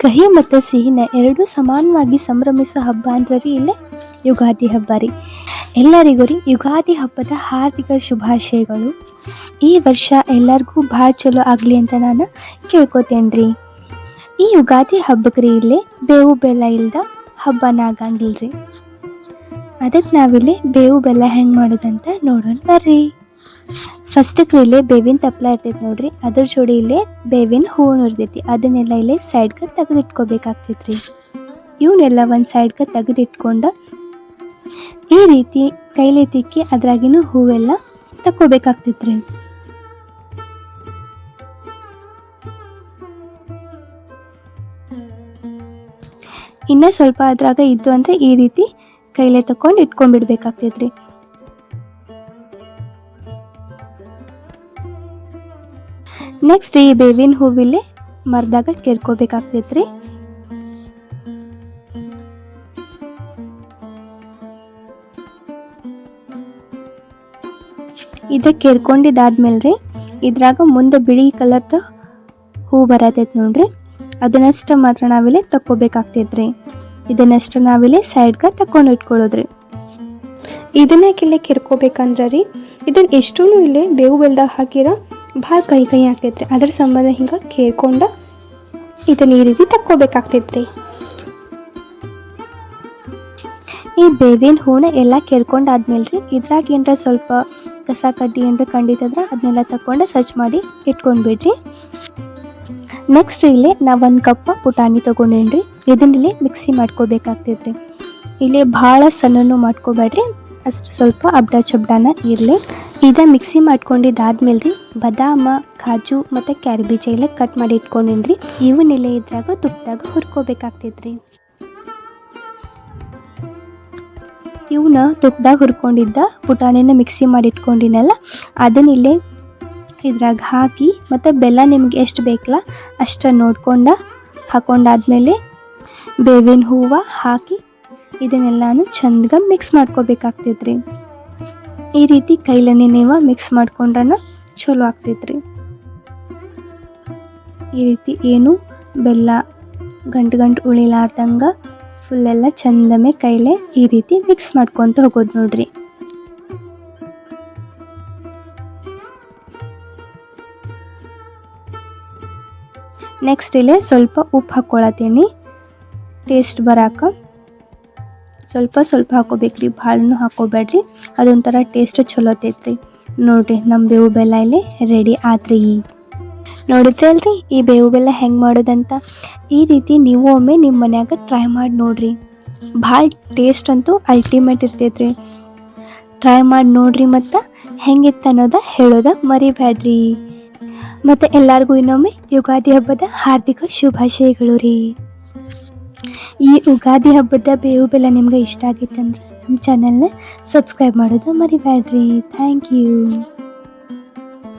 ಕಹಿ ಮತ್ತು ಸಿಹಿನ ಎರಡೂ ಸಮಾನವಾಗಿ ಸಂಭ್ರಮಿಸೋ ಹಬ್ಬ ಅಂದ್ರೆ ರೀ ಇಲ್ಲೇ ಯುಗಾದಿ ಹಬ್ಬ ರೀ. ಎಲ್ಲರಿಗೂ ರೀ ಯುಗಾದಿ ಹಬ್ಬದ ಹಾರ್ದಿಕ ಶುಭಾಶಯಗಳು. ಈ ವರ್ಷ ಎಲ್ಲರಿಗೂ ಭಾಳ ಚಲೋ ಆಗಲಿ ಅಂತ ನಾನು ಕೇಳ್ಕೊತೇನೆ ರೀ. ಈ ಯುಗಾದಿ ಹಬ್ಬಕ್ಕೆ ರೀ ಇಲ್ಲೇ ಬೇವು ಬೆಲ್ಲ ಇಲ್ದ ಹಬ್ಬನ ಆಗಂಗಿಲ್ಲ ರೀ. ಅದಕ್ಕೆ ನಾವಿಲ್ಲಿ ಬೇವು ಬೆಲ್ಲ ಹೆಂಗೆ ಮಾಡೋದಂತ ನೋಡೋಣ ಬರ್ರಿ. ಫಸ್ಟಿಗೆ ಇಲ್ಲೇ ಬೇವಿನ ತಪ್ಪಲ ಇರ್ತೈತಿ ನೋಡ್ರಿ, ಅದ್ರ ಜೋಡಿ ಇಲ್ಲೇ ಬೇವಿನ ಹೂವು ಇರ್ತೈತಿ, ಅದನ್ನೆಲ್ಲ ಇಲ್ಲೇ ಸೈಡ್ಗೆ ತೆಗೆದಿಟ್ಕೋಬೇಕಾಗ್ತೈತ್ರಿ. ಇವನ್ನೆಲ್ಲ ಒಂದು ಸೈಡ್ಗೆ ತೆಗೆದಿಟ್ಕೊಂಡು ಈ ರೀತಿ ಕೈಲಿ ತಿಕ್ಕಿ ಅದ್ರಾಗಿನ ಹೂವೆಲ್ಲ ತಕ್ಕೋಬೇಕಾಗ್ತೈತ್ರಿ. ಇನ್ನೂ ಸ್ವಲ್ಪ ಅದ್ರಾಗ ಇದ್ದು ಅಂದರೆ ಈ ರೀತಿ ಕೈಲೇ ತಕೊಂಡು ಇಟ್ಕೊಂಡ್ಬಿಡ್ಬೇಕಾಗ್ತೈತ್ರಿ. ನೆಕ್ಸ್ಟ್ ಈ ಬೇವಿನ ಹೂವಿಲ್ಲಿ ಮರದಾಗ ಕೆರ್ಕೋಬೇಕಾಗ್ತೈತ್ರಿ. ಇದಕ್ಕೆ ಕೆರ್ಕೊಂಡಿದ್ದಾದ್ಮೇಲೆ ರೀ ಇದ್ರಾಗ ಮುಂದೆ ಬಿಳಿ ಕಲರ್ದ ಹೂ ಬರತೈತಿ ನೋಡ್ರಿ, ಅದನ್ನಷ್ಟು ಮಾತ್ರ ನಾವಿಲ್ಲಿ ತಕ್ಕೋಬೇಕಾಗ್ತೈತ್ರಿ. ಇದನ್ನಷ್ಟು ನಾವಿಲ್ಲಿ ಸೈಡ್ಗೆ ತಕೊಂಡು ಇಟ್ಕೊಳ್ಳೋದ್ರಿ. ಇದನ್ನಕ್ಕಿಲ್ಲೇ ಕೆರ್ಕೋಬೇಕಂದ್ರೆ ರೀ ಇದನ್ನ ಎಷ್ಟೂ ಇಲ್ಲೇ ಬೇವು ಬೆಲ್ದಾಗ ಹಾಕಿರ ಭಾಳ ಕಹಿ ಆಗ್ತೈತ್ರಿ. ಅದ್ರ ಸಂಬಂಧ ಹಿಂಗೆ ಕೇರ್ಕೊಂಡು ಇದನ್ನ ಈ ರೀತಿ ತಕ್ಕೋಬೇಕಾಗ್ತೈತ್ರಿ. ಈ ಬೇವಿನ ಹೂನ ಎಲ್ಲ ಕೆರ್ಕೊಂಡಾದ್ಮೇಲೆ ರೀ ಇದ್ರಾಗ ಏನರ ಸ್ವಲ್ಪ ಕಸ ಕಡ್ಡಿ ಏನರ ಕಂಡಿತ್ತಂದ್ರೆ ಅದನ್ನೆಲ್ಲ ತಕ್ಕೊಂಡು ಸ್ವಚ್ಛ ಮಾಡಿ ಇಟ್ಕೊಂಡ್ಬಿಡ್ರಿ. ನೆಕ್ಸ್ಟ್ ಇಲ್ಲಿ ನಾವು 1 ಕಪ್ ಪುಟಾಣಿ ತೊಗೊಂಡೇನ್ರಿ, ಇದನ್ನಿಲ್ಲಿ ಮಿಕ್ಸಿ ಮಾಡ್ಕೋಬೇಕಾಗ್ತೈತ್ರಿ. ಇಲ್ಲಿ ಭಾಳ ಸಣ್ಣನೂ ಮಾಡ್ಕೋಬೇಡ್ರಿ, ಅಷ್ಟು ಸ್ವಲ್ಪ ಅಬ್ಡ ಚಬ್ಡಾನ ಇರಲಿ. ಮಿಕ್ಸಿ ಮಾಡ್ಕೊಂಡಿದ್ದಾದ್ಮೇಲೆ ರೀ ಬಾದಾಮ, ಕಾಜು ಮತ್ತು ಕ್ಯಾರಬೀಜ ಇಲ್ಲೇ ಕಟ್ ಮಾಡಿ ಇಟ್ಕೊಂಡೇನ್ರಿ, ಇವನ್ನೆಲ್ಲ ಇದ್ರಾಗ ತುಪ್ಪದಾಗ ಹುರ್ಕೋಬೇಕಾಗ್ತೈತ್ರಿ. ಇವನ್ನ ತುಪ್ಪದಾಗ ಹುರ್ಕೊಂಡಿದ್ದ ಪುಟಾಣಿನ ಮಿಕ್ಸಿ ಮಾಡಿ ಇಟ್ಕೊಂಡಿನಲ್ಲ ಅದನ್ನಿಲ್ಲೇ ಇದ್ರಾಗ ಹಾಕಿ ಮತ್ತು ಬೆಲ್ಲ ನಿಮ್ಗೆ ಎಷ್ಟು ಬೇಕಲ್ಲ ಅಷ್ಟು ನೋಡ್ಕೊಂಡು ಹಾಕೊಂಡಾದ್ಮೇಲೆ ಬೇವಿನ ಹೂವು ಹಾಕಿ ಇದನ್ನೆಲ್ಲಾನು ಚಂದಗೆ ಮಿಕ್ಸ್ ಮಾಡ್ಕೋಬೇಕಾಗ್ತೈತ್ರಿ. ಈ ರೀತಿ ಕೈಲನೇ ನೀವು ಮಿಕ್ಸ್ ಮಾಡ್ಕೊಂಡ್ರೆ ಚಲೋ ಆಗ್ತೈತ್ರಿ. ಈ ರೀತಿ ಏನು ಬೆಲ್ಲ ಗಂಟು ಉಳಿಲಾರ್ದಂಗೆ ಫುಲ್ಲೆಲ್ಲ ಚಂದಮೆ ಕೈಲೇ ಈ ರೀತಿ ಮಿಕ್ಸ್ ಮಾಡ್ಕೊತ ಹೋಗೋದು ನೋಡ್ರಿ. ನೆಕ್ಸ್ಟ್ ಇಲ್ಲೇ ಸ್ವಲ್ಪ ಉಪ್ಪು ಹಾಕ್ಕೊಳತ್ತೀನಿ, ಟೇಸ್ಟ್ ಬರಾಕ ಸ್ವಲ್ಪ ಹಾಕೋಬೇಕ್ರಿ, ಭಾಳನೂ ಹಾಕೋಬೇಡ್ರಿ, ಅದೊಂಥರ ಟೇಸ್ಟ್ ಚಲೋ ಐತ್ರಿ. ನೋಡ್ರಿ ನಮ್ಮ ಬೇವು ಬೆಲ್ಲ ಇಲ್ಲಿ ರೆಡಿ ಆತ್ರಿ. ನೋಡಿದ್ರಿ ಅಲ್ರಿ ಈ ಬೇವು ಬೆಲ್ಲ ಹೆಂಗೆ ಮಾಡೋದಂತ. ಈ ರೀತಿ ನೀವು ಒಮ್ಮೆ ನಿಮ್ಮ ಮನ್ಯಾಗ ಟ್ರೈ ಮಾಡಿ ನೋಡ್ರಿ, ಭಾಳ ಟೇಸ್ಟ್ ಅಂತೂ ಅಲ್ಟಿಮೇಟ್ ಇರ್ತೈತ್ರಿ. ಟ್ರೈ ಮಾಡಿ ನೋಡ್ರಿ ಮತ್ತು ಹೆಂಗಿತ್ತು ಅನ್ನೋದ ಹೇಳೋದ ಮರಿಬೇಡ್ರಿ. ಮತ್ತು ಎಲ್ಲರಿಗೂ ಇನ್ನೊಮ್ಮೆ ಯುಗಾದಿ ಹಬ್ಬದ ಹಾರ್ದಿಕ ಶುಭಾಶಯಗಳು ರೀ. ಈ ಯುಗಾದಿ ಹಬ್ಬದ ಬೇವು ಬೆಲ್ಲ ನಿಮ್ಗೆ ಇಷ್ಟ ಆಗಿತ್ತಂದ್ರೆ ನಮ್ಮ ಚಾನಲ್ನ ಸಬ್ಸ್ಕ್ರೈಬ್ ಮಾಡೋದು ಮರಿಬೇಡ್ರಿ. Thank you.